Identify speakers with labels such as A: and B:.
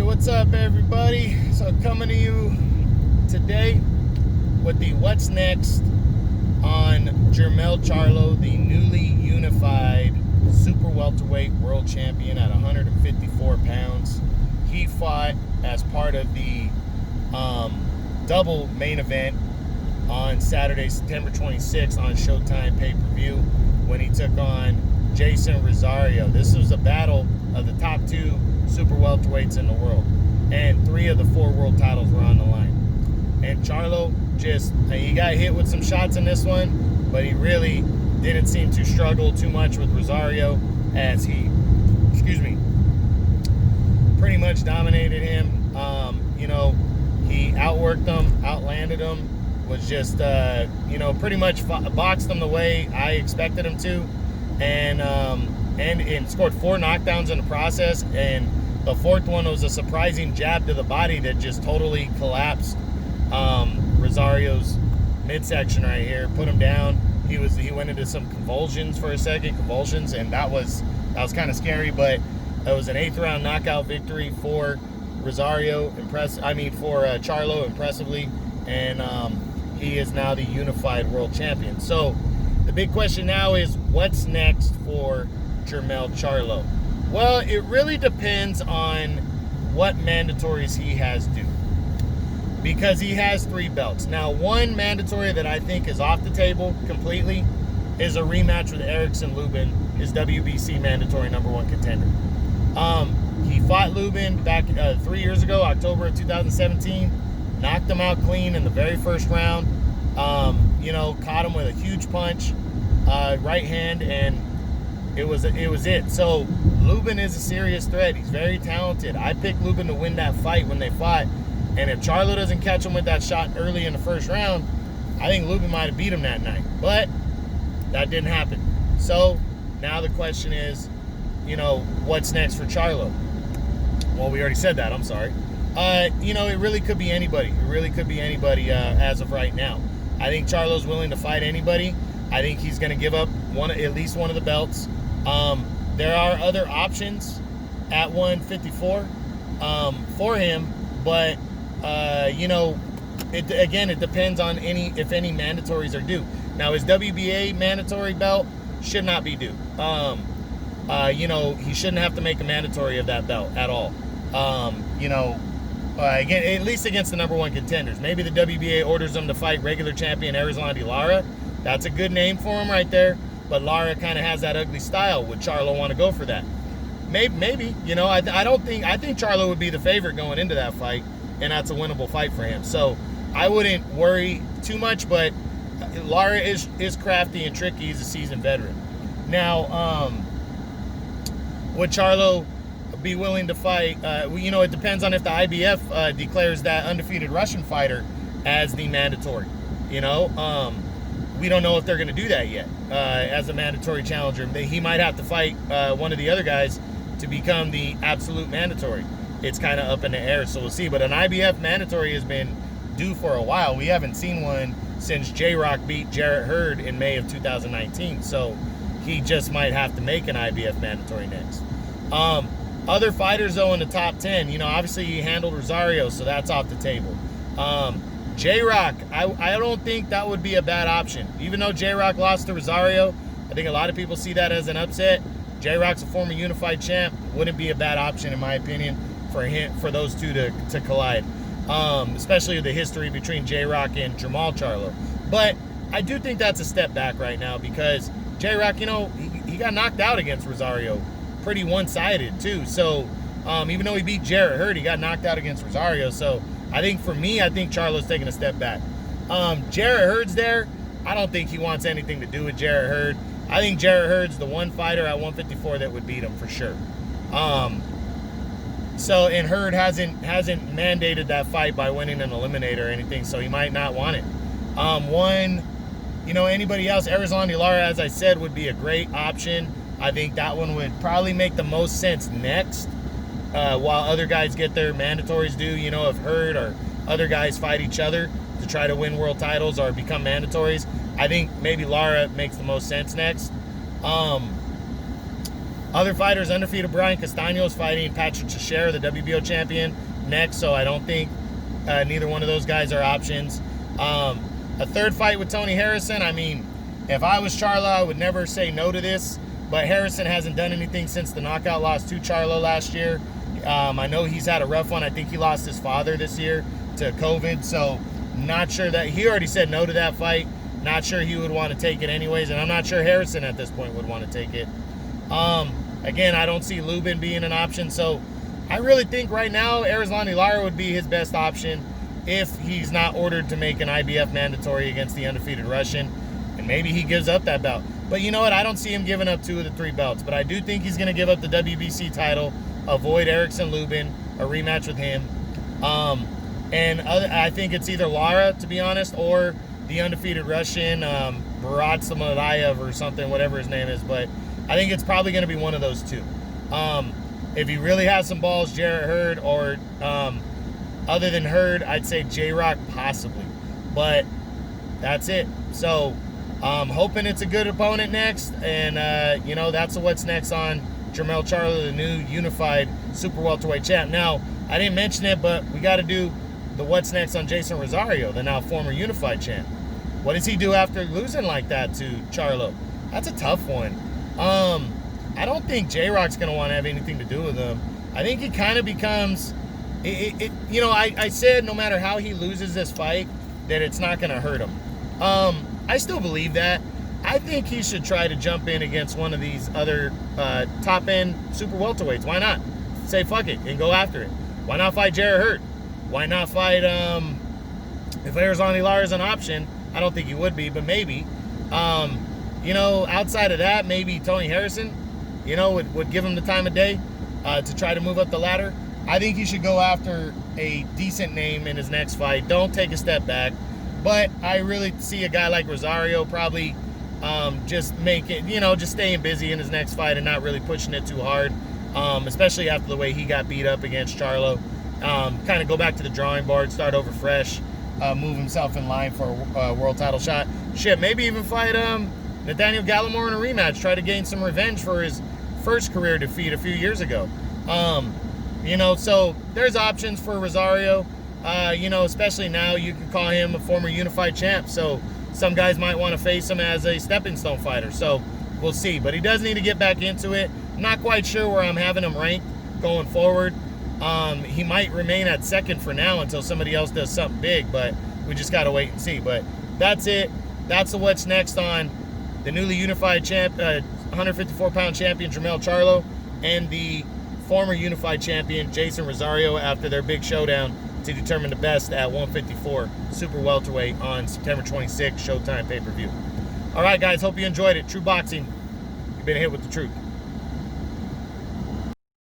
A: What's up, everybody? So coming to you today with the what's next on Jermell Charlo, the newly unified super welterweight world champion at 154 pounds. He fought as part of the double main event on Saturday, September 26th on Showtime pay-per-view when he took on Jeison Rosario. This was a battle of the top two super welterweights in the world, and 3 of the 4 world titles were on the line. And Charlo he got hit with some shots in this one, but he really didn't seem to struggle too much with Rosario as he pretty much dominated him. He outworked him, outlanded him, was just pretty much boxed him the way I expected him to, and scored 4 knockdowns in the process, and the 4th one was a surprising jab to the body that just totally collapsed Rosario's midsection right here, put him down. He went into some convulsions for a second, and that was kind of scary, but it was an 8th round knockout victory for Rosario, for Charlo, impressively, and he is now the unified world champion. So the big question now is, what's next for Jermell Charlo? Well, it really depends on what mandatories he has due, because he has 3 belts. Now, one mandatory that I think is off the table completely is a rematch with Erickson Lubin, his WBC mandatory #1 contender. He fought Lubin back 3 years ago, October of 2017, knocked him out clean in the very first round. Caught him with a huge punch, right hand, and it was it. So Lubin is a serious threat. He's very talented. I picked Lubin to win that fight when they fought, and if Charlo doesn't catch him with that shot early in the first round, I think Lubin might have beat him that night, but that didn't happen. So now the question is, what's next for Charlo? Well, we already said that. I'm sorry. It really could be anybody. It really could be anybody as of right now. I think Charlo's willing to fight anybody. I think he's going to give up at least one of the belts. There are other options at 154 for him, but it depends on if any mandatories are due. Now, his WBA mandatory belt should not be due. He shouldn't have to make a mandatory of that belt at all. Again, at least against the #1 contenders. Maybe the WBA orders him to fight regular champion Erislandy Lara. That's a good name for him right there. But Lara kind of has that ugly style. Would Charlo want to go for that? Maybe. I think Charlo would be the favorite going into that fight, and that's a winnable fight for him. So I wouldn't worry too much, but Lara is crafty and tricky. He's a seasoned veteran. Now, would Charlo be willing to fight? It depends on if the IBF declares that undefeated Russian fighter as the mandatory. We don't know if they're going to do that yet as a mandatory challenger. He might have to fight one of the other guys to become the absolute mandatory. It's kind of up in the air, so we'll see. But an IBF mandatory has been due for a while. We haven't seen one since J-Rock beat Jarrett Hurd in May of 2019. So he just might have to make an IBF mandatory next. Other fighters, though, in the top 10, obviously he handled Rosario, so that's off the table. J-Rock, I don't think that would be a bad option. Even though J-Rock lost to Rosario, I think a lot of people see that as an upset. J-Rock's a former unified champ. Wouldn't be a bad option, in my opinion, for those two to collide. Especially the history between J-Rock and Jermell Charlo. But I do think that's a step back right now, because J-Rock, he got knocked out against Rosario pretty one-sided too. So even though he beat Jarrett Hurd, he got knocked out against Rosario. So I think Charlo's taking a step back. Jarrett Hurd's there. I don't think he wants anything to do with Jarrett Hurd. I think Jarrett Hurd's the one fighter at 154 that would beat him for sure. And Hurd hasn't mandated that fight by winning an eliminator or anything, so he might not want it. Anybody else, Erislandy Lara, as I said, would be a great option. I think that one would probably make the most sense next, while other guys get their mandatories due. If Hurd or other guys fight each other to try to win world titles or become mandatories, I think maybe Lara makes the most sense next. Other fighters, undefeated Brian Castaño is fighting Patrick Teixeira, the WBO champion, next. So I don't think neither one of those guys are options. A third fight with Tony Harrison. I mean, if I was Charlo, I would never say no to this. But Harrison hasn't done anything since the knockout loss to Charlo last year. I know he's had a rough one. I think he lost his father this year to COVID. So not sure that he already said no to that fight. Not sure he would want to take it anyways. And I'm not sure Harrison at this point would want to take it. Again, I don't see Lubin being an option. So I really think right now Erislandy Lara would be his best option if he's not ordered to make an IBF mandatory against the undefeated Russian. And maybe he gives up that belt. But you know what? I don't see him giving up 2 of the 3 belts. But I do think he's going to give up the WBC title, avoid Erickson Lubin, a rematch with him. I think it's either Lara, to be honest, or the undefeated Russian, Barat Samadayev or something, whatever his name is. But I think it's probably going to be one of those 2. If he really has some balls, Jarrett Hurd, or other than Hurd, I'd say J-Rock possibly. But that's it. So hoping it's a good opponent next. And, that's what's next on Jermell Charlo, the new unified super welterweight champ. Now, I didn't mention it, but we got to do the what's next on Jeison Rosario, the now former unified champ. What does he do after losing like that to Charlo? That's a tough one. I don't think J-Rock's going to want to have anything to do with him. I think he kind of becomes... I said no matter how he loses this fight, that it's not going to hurt him. I still believe that. I think he should try to jump in against one of these other top-end super welterweights. Why not? Say fuck it and go after it. Why not fight Jarrett Hurd? Why not fight, if Erislandy Lara is an option, I don't think he would be, but maybe. Outside of that, maybe Tony Harrison, would give him the time of day to try to move up the ladder. I think he should go after a decent name in his next fight. Don't take a step back. But I really see a guy like Rosario probably just just staying busy in his next fight and not really pushing it too hard, especially after the way he got beat up against Charlo. Kind of go back to the drawing board, start over fresh, move himself in line for a world title shot. Shit, maybe even fight Nathaniel Gallimore in a rematch, try to gain some revenge for his first career defeat a few years ago. So there's options for Rosario. Especially now you can call him a former unified champ. So some guys might want to face him as a stepping stone fighter. So we'll see. But he does need to get back into it. I'm not quite sure where I'm having him ranked going forward. He might remain at second for now until somebody else does something big. But we just got to wait and see. But that's it. That's what's next on the newly unified champ, 154-pound champion Jermell Charlo, and the former unified champion Jeison Rosario after their big showdown to determine the best at 154 super welterweight on September 26th, Showtime pay-per-view. All right, guys, hope you enjoyed it. True Boxing, you've been hit with the truth.